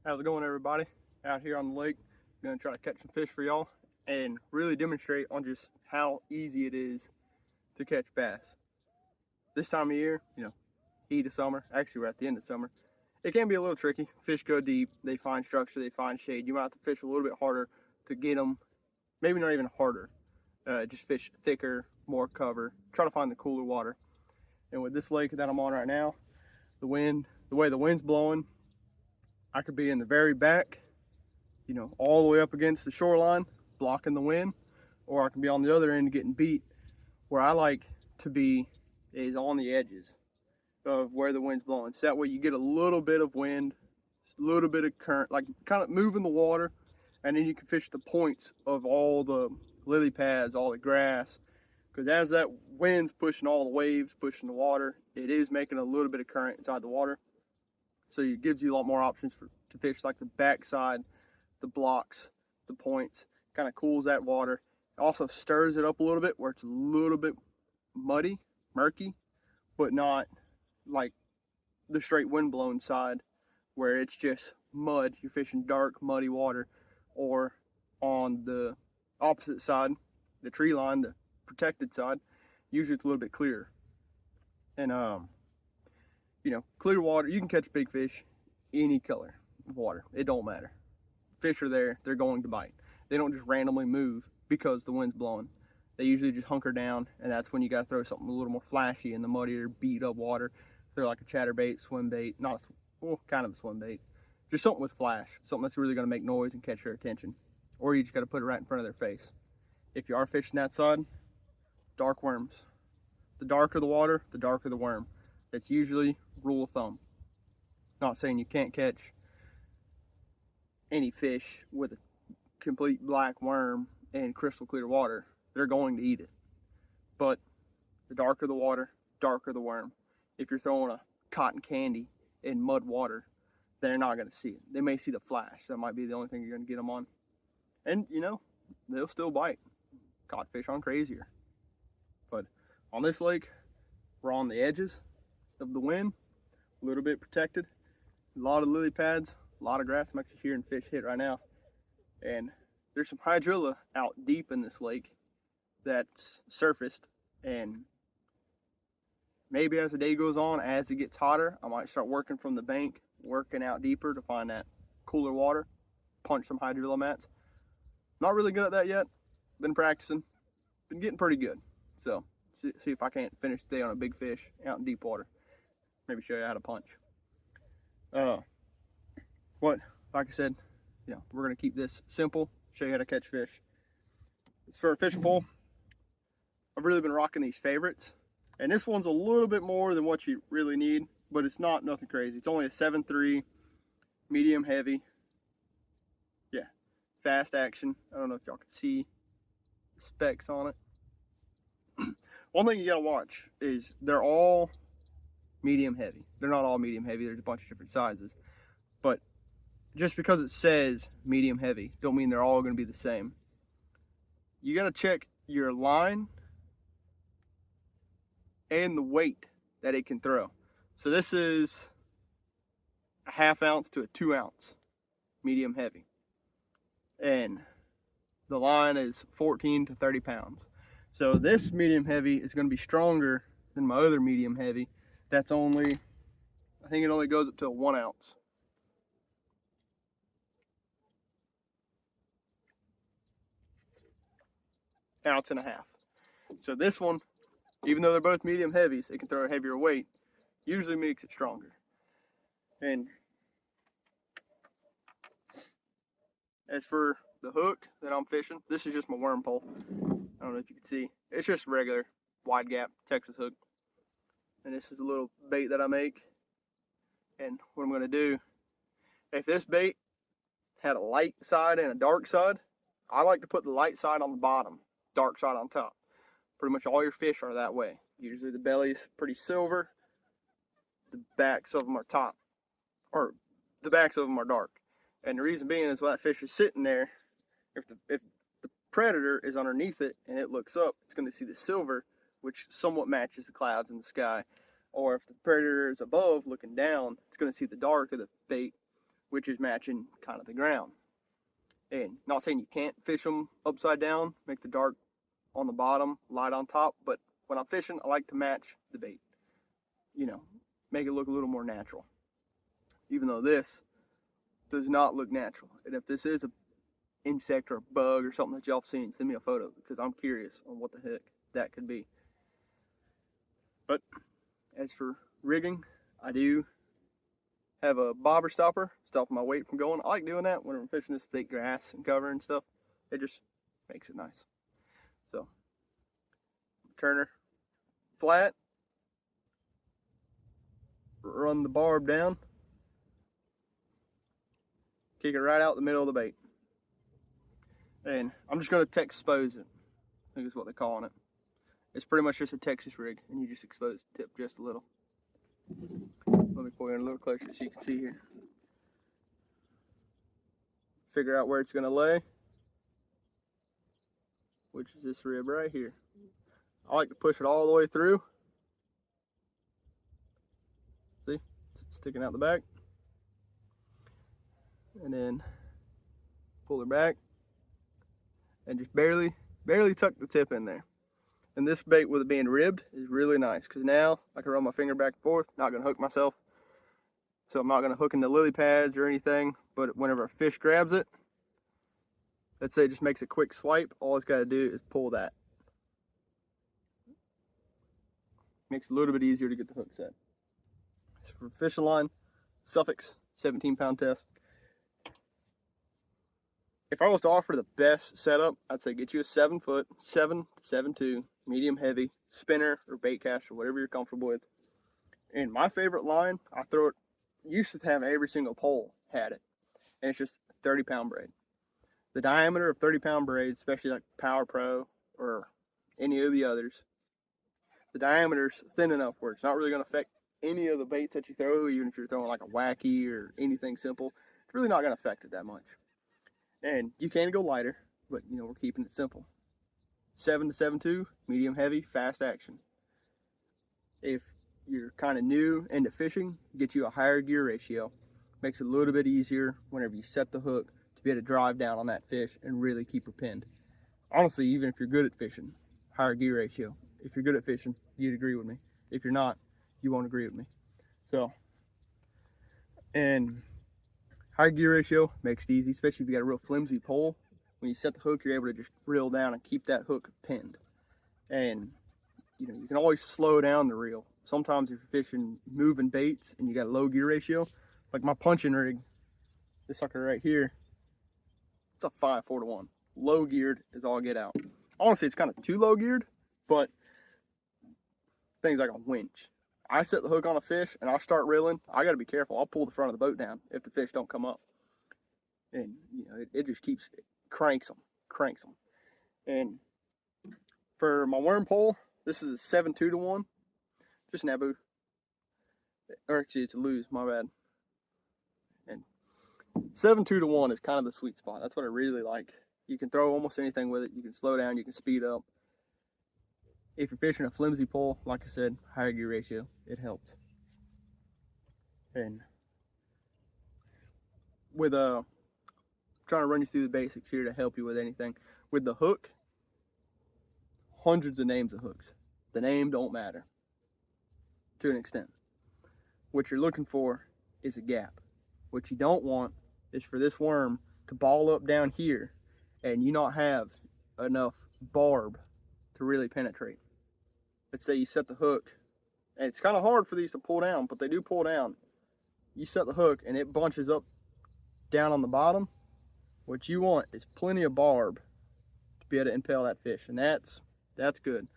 How's it going, everybody? Out here on the lake, gonna try to catch some fish for y'all and really demonstrate on just how easy it is to catch bass. This time of year, heat of summer, actually we're at the end of summer, it can be a little tricky. Fish go deep, they find structure, they find shade. You might have to fish a little bit harder to get them, maybe not even harder, just fish thicker, more cover, try to find the cooler water. And with this lake that I'm on right now, the way the wind's blowing, I could be in the very back, all the way up against the shoreline, blocking the wind, or I can be on the other end getting beat. Where I like to be is on the edges of where the wind's blowing. So that way you get a little bit of wind, a little bit of current, like kind of moving the water, and then you can fish the points of all the lily pads, all the grass. Because as that wind's pushing all the waves, pushing the water, it is making a little bit of current inside the water. So it gives you a lot more options to fish like the backside, the blocks, the points. Kind of cools that water. It also stirs it up a little bit where it's a little bit muddy, murky, but not like the straight wind-blown side where it's just mud. You're fishing dark, muddy water. Or on the opposite side, the tree line, the protected side, usually it's a little bit clearer. And clear water, you can catch big fish any color of water. It don't matter. Fish are there, they're going to bite. They don't just randomly move because the wind's blowing. They usually just hunker down, and that's when you got to throw something a little more flashy in the muddier, beat up water. Throw like a chatterbait, swim bait, kind of a swim bait. Just something with flash, something that's really going to make noise and catch their attention. Or you just got to put it right in front of their face. If you are fishing that side, dark worms. The darker the water, the darker the worm. That's usually rule of thumb. Not saying you can't catch any fish with a complete black worm and crystal clear water. They're going to eat it. But the darker the water, darker the worm. If you're throwing a cotton candy in mud water, they're not going to see it. They may see the flash. That might be the only thing you're going to get them on. And, they'll still bite. Caught fish on crazier. But on this lake, we're on the edges of the wind, a little bit protected, a lot of lily pads, a lot of grass. I'm actually hearing fish hit right now. And there's some hydrilla out deep in this lake that's surfaced, and maybe as the day goes on, as it gets hotter, I might start working from the bank, working out deeper to find that cooler water, punch some hydrilla mats. Not really good at that yet. Been practicing, been getting pretty good. So see if I can't finish the day on a big fish out in deep water. Maybe show you how to punch. Like I said, we're gonna keep this simple. Show you how to catch fish. It's for a fishing pole. I've really been rocking these favorites, and this one's a little bit more than what you really need, but it's not nothing crazy. It's only a 7.3, medium heavy. Yeah, fast action. I don't know if y'all can see the specs on it. One thing you gotta watch is they're all medium heavy. They're not all medium heavy. There's a bunch of different sizes, but just because it says medium heavy don't mean they're all going to be the same. You got to check your line and the weight that it can throw. So this is a 1/2 ounce to a 2 ounce medium heavy, and the line is 14 to 30 pounds. So this medium heavy is going to be stronger than my other medium heavy. That's only, I think it only goes up to a 1 ounce. Ounce and a half. So this one, even though they're both medium heavies, it can throw a heavier weight, usually makes it stronger. And as for the hook that I'm fishing, this is just my worm pole. I don't know if you can see. It's just regular wide gap Texas hook. And this is a little bait that I make. And what I'm gonna do, if this bait had a light side and a dark side, I like to put the light side on the bottom, dark side on top. Pretty much all your fish are that way. Usually the belly's pretty silver, the backs of them are top, or the backs of them are dark. And the reason being is when that fish is sitting there, if the predator is underneath it and it looks up, it's going to see the silver, which somewhat matches the clouds in the sky. Or if the predator is above looking down, it's going to see the dark of the bait, which is matching kind of the ground. And not saying you can't fish them upside down, make the dark on the bottom, light on top, but when I'm fishing, I like to match the bait. You know, make it look a little more natural. Even though this does not look natural. And if this is an insect or a bug or something that y'all have seen, send me a photo because I'm curious on what the heck that could be. But as for rigging, I do have a bobber stopper, stopping my weight from going. I like doing that when I'm fishing this thick grass and cover and stuff. It just makes it nice. So, turner flat, run the barb down, kick it right out the middle of the bait. And I'm just going to expose it, I think is what they're calling it. It's pretty much just a Texas rig, and you just expose the tip just a little. Let me pull you in a little closer so you can see here. Figure out where it's going to lay, which is this rib right here. I like to push it all the way through. See, it's sticking out the back. And then pull her back and just barely tuck the tip in there. And this bait with it being ribbed is really nice because now I can run my finger back and forth, not going to hook myself. So I'm not going to hook in the lily pads or anything, but whenever a fish grabs it, let's say it just makes a quick swipe, all it's got to do is pull that. Makes it a little bit easier to get the hook set. So for fishing line, Sufix 17-pound test. If I was to offer the best setup, I'd say get you a 7-foot, 7 to 7.2, medium heavy, spinner or bait caster, whatever you're comfortable with. And my favorite line, I throw it, used to have every single pole had it. And it's just a 30-pound braid. The diameter of 30-pound braids, especially like Power Pro or any of the others, the diameter's thin enough where it's not really going to affect any of the baits that you throw, even if you're throwing like a wacky or anything simple. It's really not going to affect it that much. And you can go lighter, but you know, we're keeping it simple. 7 to 7.2, medium heavy, fast action. If you're kind of new into fishing, get you a higher gear ratio. Makes it a little bit easier whenever you set the hook to be able to drive down on that fish and really keep her pinned. Honestly, even if you're good at fishing, higher gear ratio. If you're good at fishing, you'd agree with me. If you're not, you won't agree with me. So, and higher gear ratio makes it easy, especially if you got a real flimsy pole. When you set the hook, you're able to just reel down and keep that hook pinned. And you know, you can always slow down the reel. Sometimes if you're fishing moving baits and you got a low gear ratio, like my punching rig, this sucker right here, it's a 5-4-1. Low geared is all get out. Honestly, it's kind of too low geared, but things like a winch. I set the hook on a fish and I start reeling, I got to be careful. I'll pull the front of the boat down if the fish don't come up. And you know, it just keeps, it cranks them. And for my worm pole, this is a 7-2-1, just an Abu. Or actually, it's a lose, my bad. And 7-2-1 is kind of the sweet spot. That's what I really like. You can throw almost anything with it. You can slow down, you can speed up. If you're fishing a flimsy pole, like I said, higher gear ratio, it helps. And with trying to run you through the basics here to help you with anything. With the hook, hundreds of names of hooks. The name don't matter to an extent. What you're looking for is a gap. What you don't want is for this worm to ball up down here and you not have enough barb to really penetrate. Let's say you set the hook, and it's kind of hard for these to pull down, but they do pull down. You set the hook and it bunches up down on the bottom. What you want is plenty of barb to be able to impale that fish, and that's good.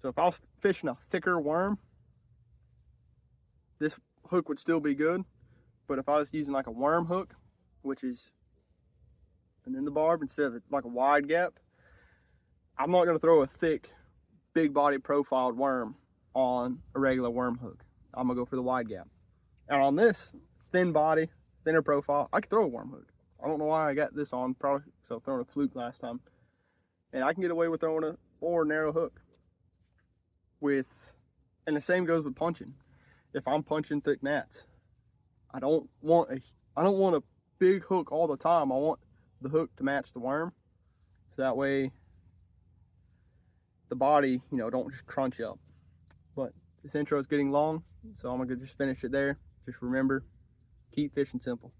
So if I was fishing a thicker worm, this hook would still be good. But if I was using like a worm hook, which is, and then the barb instead of like a wide gap, I'm not going to throw a thick, big body profiled worm on a regular worm hook. I'm going to go for the wide gap. And on this thin body, thinner profile, I can throw a worm hook. I don't know why I got this on, probably because I was throwing a fluke last time. And I can get away with throwing a more narrow hook. And the same goes with punching. If I'm punching thick gnats, I don't want a big hook all the time. I want the hook to match the worm, so that way the body, you know, don't just crunch up. But this intro is getting long, so I'm gonna just finish it there. Just remember, keep fishing simple.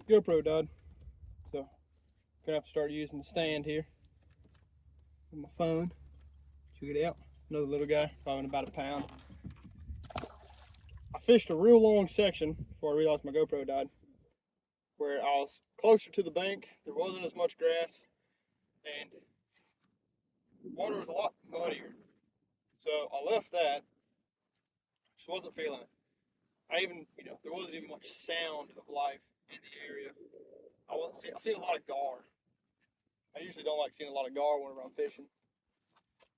GoPro died, so gonna have to start using the stand here with my phone. Check it out. Another little guy, probably about a pound. I fished a real long section before I realized my GoPro died, where I was closer to the bank. There wasn't as much grass, and water was a lot muddier. So I left that. Just wasn't feeling it. There wasn't even much sound of life in the area. I seen a lot of gar. I usually don't like seeing a lot of gar whenever I'm fishing.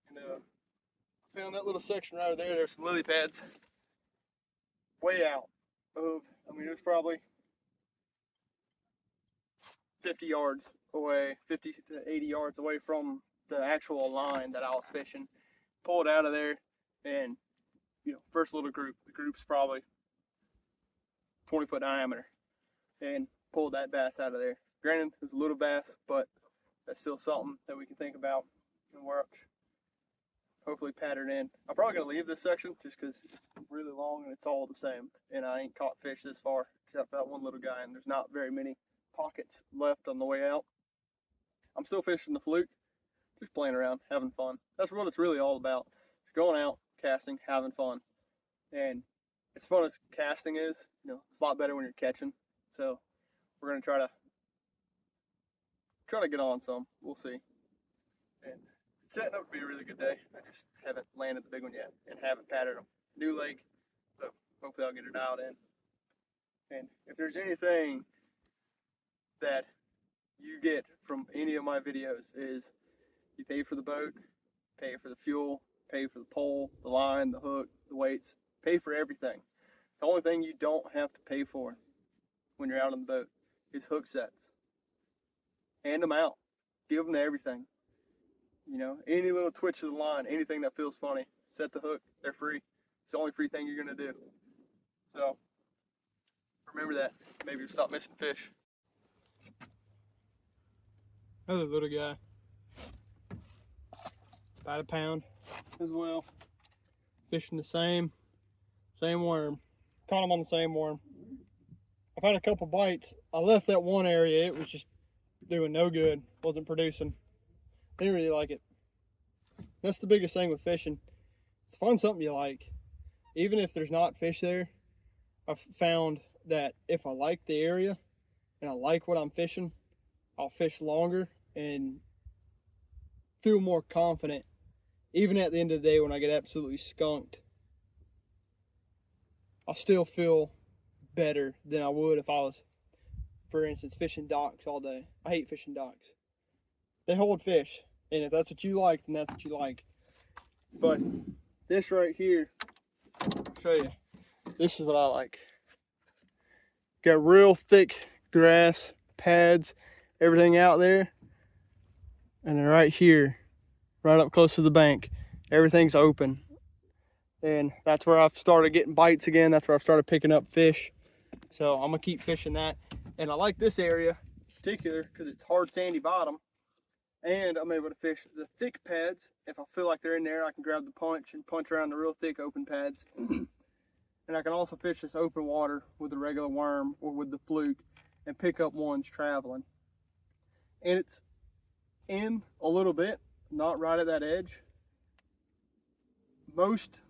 And I found that little section right there. There's some lily pads way out of, it was probably 50 yards away, 50 to 80 yards away from the actual line that I was fishing. Pulled out of there, and first little group. The group's probably 20-foot diameter, and pulled that bass out of there. Granted, it was a little bass, but that's still something that we can think about and work. Hopefully pattern in. I'm probably gonna leave this section just because it's really long and it's all the same, and I ain't caught fish this far except for that one little guy, and there's not very many pockets left on the way out. I'm still fishing the fluke, just playing around, having fun. That's what it's really all about. Just going out, casting, having fun. And as fun as casting is, it's a lot better when you're catching. So we're gonna try to get on some. We'll see. And it's setting up to be a really good day. I just haven't landed the big one yet and haven't patterned them. New lake, so hopefully I'll get it dialed in. And if there's anything that you get from any of my videos, is you pay for the boat, pay for the fuel, pay for the pole, the line, the hook, the weights, pay for everything. The only thing you don't have to pay for when you're out on the boat is hook sets. Hand them out. Give them to everything. Any little twitch of the line, anything that feels funny, set the hook. They're free. It's the only free thing you're going to do. So remember that. Maybe you'll stop missing fish. Another little guy. About a pound as well. Fishing the same worm. Caught him on the same worm. I've had a couple bites. I left that one area. It was just doing no good. Wasn't producing. Didn't really like it. That's the biggest thing with fishing. It's find something you like. Even if there's not fish there, I've found that if I like the area and I like what I'm fishing, I'll fish longer and feel more confident. Even at the end of the day when I get absolutely skunked, I'll still feel better than I would if I was, for instance, fishing docks all day. I hate fishing docks. They hold fish, and if that's what you like, then that's what you like. But this right here, I'll show you. This is what I like. Got real thick grass, pads, everything out there. And then right here, right up close to the bank, everything's open. And that's where I've started getting bites again. That's where I've started picking up fish. So I'm gonna keep fishing that. And I like this area in particular because it's hard sandy bottom. And I'm able to fish the thick pads. If I feel like they're in there, I can grab the punch and punch around the real thick open pads. And I can also fish this open water with a regular worm or with the fluke and pick up ones traveling. And it's in a little bit, not right at that edge. Most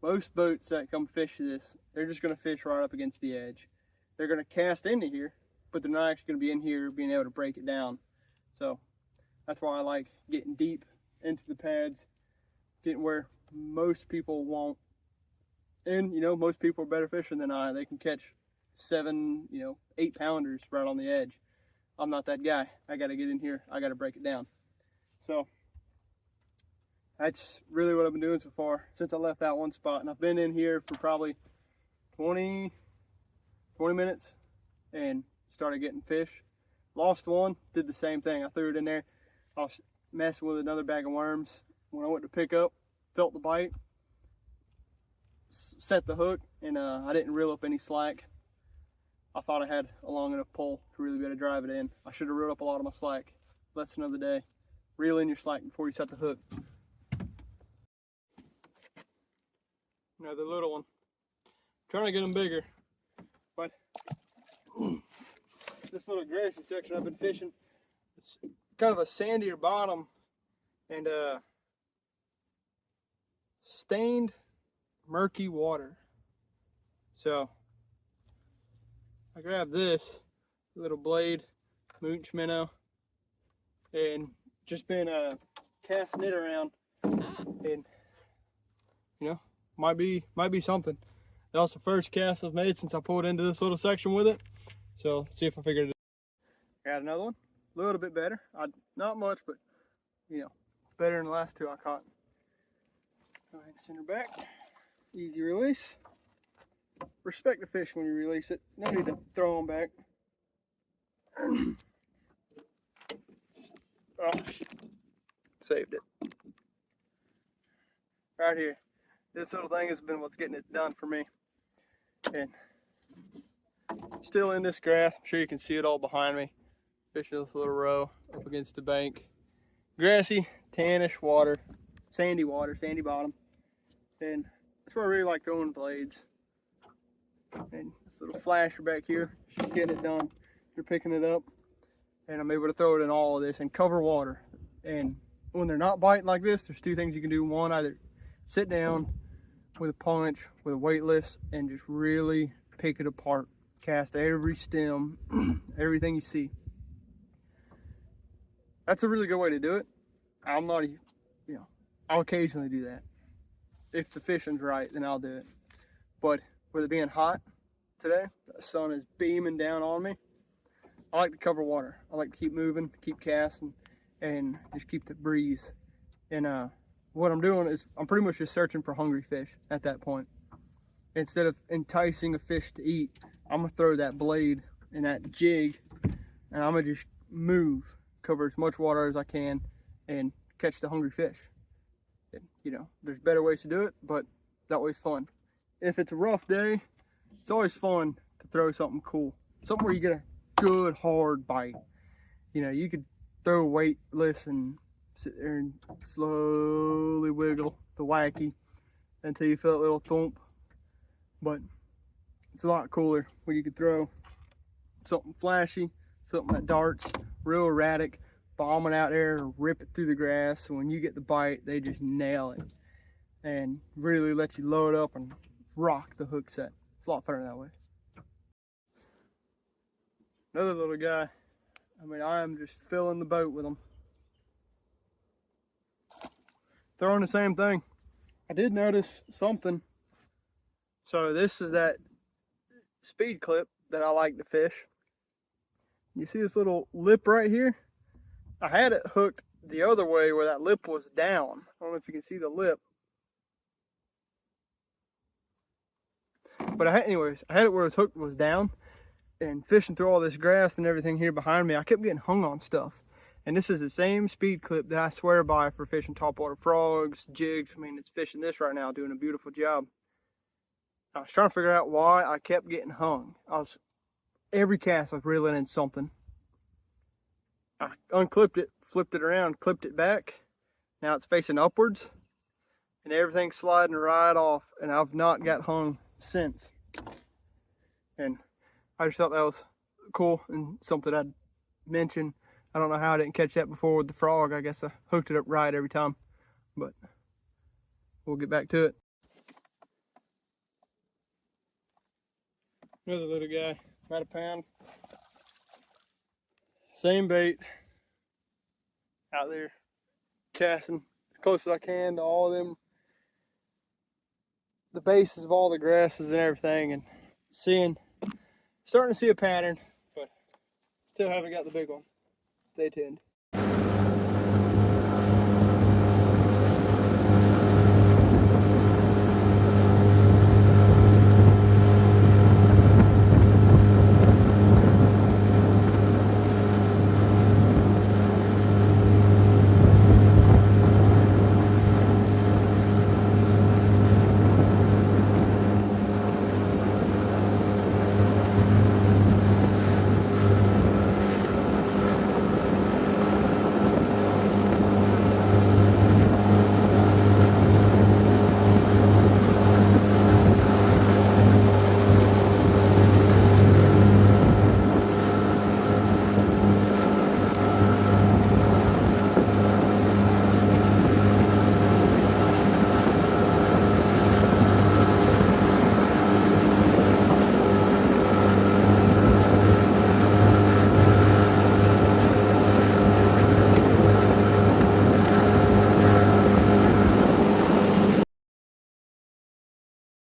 boats that come fish this, they're just gonna fish right up against the edge. They're gonna cast into here, but they're not actually gonna be in here being able to break it down. So that's why I like getting deep into the pads, getting where most people won't. And most people are better fishing than I. They can catch 7, 8 pounders right on the edge. I'm not that guy. I gotta get in here, I gotta break it down. So that's really what I've been doing so far since I left that one spot. And I've been in here for probably 20 minutes and started getting fish. Lost one, did the same thing. I threw it in there. I was messing with another bag of worms. When I went to pick up, felt the bite, set the hook, and I didn't reel up any slack. I thought I had a long enough pole to really be able to drive it in. I should have reeled up a lot of my slack. Lesson of the day: reel in your slack before you set the hook. Another little one. Trying to get them bigger, but this little grassy section I've been fishing, it's kind of a sandier bottom and stained murky water. So I grabbed this little blade, Moonch minnow, and just been casting it around, and you know, might be something. That was the first cast I've made since I pulled into this little section with it. So let's see if I figured it out. Got another one, a little bit better. Not much, but you know, better than the last two I caught. Go ahead and send her back. Easy release. Respect the fish when you release it. No need to throw them back. Oh, shit. Saved it. Right here. This little thing has been what's getting it done for me. And still in this grass. I'm sure you can see it all behind me. Fishing this little row up against the bank. Grassy, tannish water, sandy bottom. And that's where I really like throwing blades. And this little flasher back here, just getting it done. You're picking it up, and I'm able to throw it in all of this and cover water. And when they're not biting like this, there's two things you can do. One, either sit down with a punch, with a weightless, and just really pick it apart. Cast every stem, everything you see. That's a really good way to do it. I'm not, I'll occasionally do that. If the fishing's right, then I'll do it. But with it being hot today, the sun is beaming down on me, I like to cover water. I like to keep moving, keep casting, and just keep the breeze. And what I'm doing is I'm pretty much just searching for hungry fish at that point. Instead of enticing a fish to eat, I'm gonna throw that blade and that jig, and I'm gonna just move, cover as much water as I can, and catch the hungry fish. And, there's better ways to do it, but that way's fun. If it's a rough day, it's always fun to throw something cool, something where you get a good hard bite. You could throw weightless and sit there and slowly wiggle the wacky until you feel a little thump. But it's a lot cooler when you could throw something flashy, something that darts, real erratic, bombing out there, or rip it through the grass. So when you get the bite, they just nail it and really let you load up and rock the hook set. It's a lot funner that way. Another little guy. I am just filling the boat with them. Throwing the same thing. I did notice something. So this is that speed clip that I like to fish. You see this little lip right here? I had it hooked the other way where that lip was down. I don't know if you can see the lip. But anyways, I had it where its hook was down, and fishing through all this grass and everything here behind me, I kept getting hung on stuff. And this is the same speed clip that I swear by for fishing topwater frogs, jigs. It's fishing this right now, doing a beautiful job. I was trying to figure out why I kept getting hung. Every cast I was reeling in something. I unclipped it, flipped it around, clipped it back. Now it's facing upwards, and everything's sliding right off, and I've not got hung since. And I just thought that was cool and something I'd mention. I don't know how I didn't catch that before with the frog. I guess I hooked it up right every time, but we'll get back to it. Another little guy, about a pound. Same bait. Out there casting as close as I can to all of them, the bases of all the grasses and everything, and starting to see a pattern, but still haven't got the big one. Stay tuned.